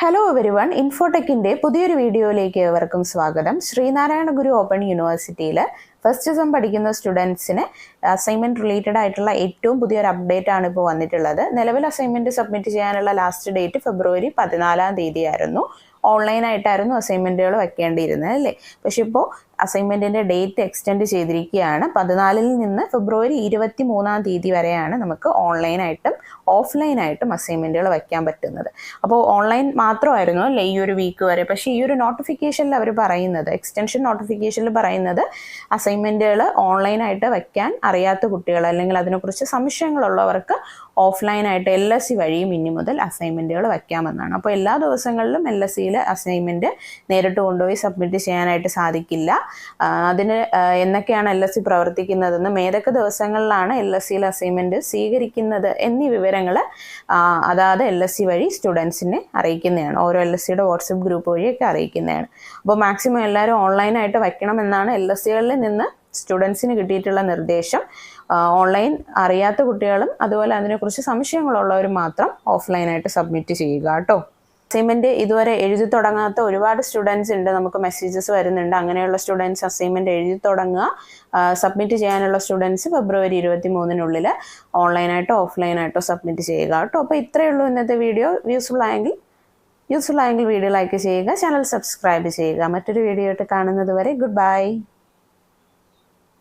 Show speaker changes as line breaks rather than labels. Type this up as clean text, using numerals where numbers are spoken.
Hello everyone, ഇൻഫോടെക്കിൻ്റെ പുതിയൊരു വീഡിയോയിലേക്ക് ഏവർക്കും സ്വാഗതം. ശ്രീനാരായണ ഗുരു ഓപ്പൺ യൂണിവേഴ്സിറ്റിയിൽ ഫസ്റ്റ് സെം പഠിക്കുന്ന സ്റ്റുഡൻസിന് അസൈൻമെൻറ്റ് റിലേറ്റഡ് ആയിട്ടുള്ള ഏറ്റവും പുതിയൊരു അപ്ഡേറ്റ് ആണ് ഇപ്പോൾ വന്നിട്ടുള്ളത്. നിലവിൽ അസൈൻമെൻറ്റ് സബ്മിറ്റ് ചെയ്യാനുള്ള ലാസ്റ്റ് ഡേറ്റ് ഫെബ്രുവരി 14 ആയിരുന്നു. ഓൺലൈനായിട്ടായിരുന്നു അസൈൻമെൻറ്റുകൾ വെക്കേണ്ടിയിരുന്നത് അല്ലേ. പക്ഷെ ഇപ്പോൾ അസൈൻമെൻറ്റിൻ്റെ ഡേറ്റ് എക്സ്റ്റെൻഡ് ചെയ്തിരിക്കുകയാണ്. 14 നിന്ന് ഫെബ്രുവരി 23 വരെയാണ് നമുക്ക് ഓൺലൈനായിട്ടും ഓഫ്ലൈനായിട്ടും അസൈൻമെൻറ്റുകൾ വയ്ക്കാൻ പറ്റുന്നത്. അപ്പോൾ ഓൺലൈൻ മാത്രമായിരുന്നു അല്ലേ ഈ ഒരു വീക്ക് വരെ. പക്ഷേ ഈ ഒരു നോട്ടിഫിക്കേഷനിൽ അവർ പറയുന്നത്, എക്സ്റ്റൻഷൻ നോട്ടിഫിക്കേഷനിൽ പറയുന്നത് അസൈൻമെൻറ്റുകൾ ഓൺലൈനായിട്ട് വയ്ക്കാൻ അറിയാത്ത കുട്ടികൾ അല്ലെങ്കിൽ അതിനെക്കുറിച്ച് സംശയങ്ങളുള്ളവർക്ക് ഓഫ്ലൈനായിട്ട് LSC വഴിയും ഇനി മുതൽ അസൈൻമെൻറ്റുകൾ വയ്ക്കാമെന്നാണ്. അപ്പോൾ എല്ലാ ദിവസങ്ങളിലും LSCയിൽ അസൈൻമെൻറ്റ് നേരിട്ട് കൊണ്ടുപോയി സബ്മിറ്റ് ചെയ്യാനായിട്ട് സാധിക്കില്ല. അതിന് എന്നൊക്കെയാണ് LSC പ്രവർത്തിക്കുന്നതെന്നും ഏതൊക്കെ ദിവസങ്ങളിലാണ് LSCയിൽ അസൈൻമെൻറ്റ് സ്വീകരിക്കുന്നത് എന്നീ വിവരങ്ങൾ അതായത് LSC വഴി സ്റ്റുഡൻസിനെ അറിയിക്കുന്നതാണ്. ഓരോ LSCയുടെ വാട്സപ്പ് ഗ്രൂപ്പ് വഴിയൊക്കെ അറിയിക്കുന്നതാണ്. അപ്പോൾ മാക്സിമം എല്ലാവരും ഓൺലൈനായിട്ട് വയ്ക്കണമെന്നാണ് LSCകളിൽ നിന്ന് സ്റ്റുഡൻസിന് കിട്ടിയിട്ടുള്ള നിർദ്ദേശം. ഓൺലൈൻ അറിയാത്ത കുട്ടികളും അതുപോലെ അതിനെക്കുറിച്ച് സംശയങ്ങളുള്ളവരും മാത്രം ഓഫ്ലൈനായിട്ട് സബ്മിറ്റ് ചെയ്യുക കേട്ടോ. അസൈൻമെൻറ്റ് ഇതുവരെ എഴുതി തുടങ്ങാത്ത ഒരുപാട് സ്റ്റുഡൻസ് ഉണ്ട്, നമുക്ക് മെസ്സേജസ് വരുന്നുണ്ട്. അങ്ങനെയുള്ള സ്റ്റുഡൻസ് അസൈൻമെൻറ്റ് എഴുതി തുടങ്ങുക. സബ്മിറ്റ് ചെയ്യാനുള്ള സ്റ്റുഡൻസ് ഫെബ്രുവരി 23 ഓൺലൈനായിട്ടോ ഓഫ്ലൈനായിട്ടോ സബ്മിറ്റ് ചെയ്യുക കേട്ടോ. അപ്പോൾ ഇത്രയേ ഉള്ളൂ ഇന്നത്തെ വീഡിയോ. യൂസ്ഫുൾ ആയെങ്കിൽ വീഡിയോ ലൈക്ക് ചെയ്യുക, ചാനൽ സബ്സ്ക്രൈബ് ചെയ്യുക. മറ്റൊരു വീഡിയോ ആയിട്ട് കാണുന്നത് വരെ ഗുഡ് ബൈ.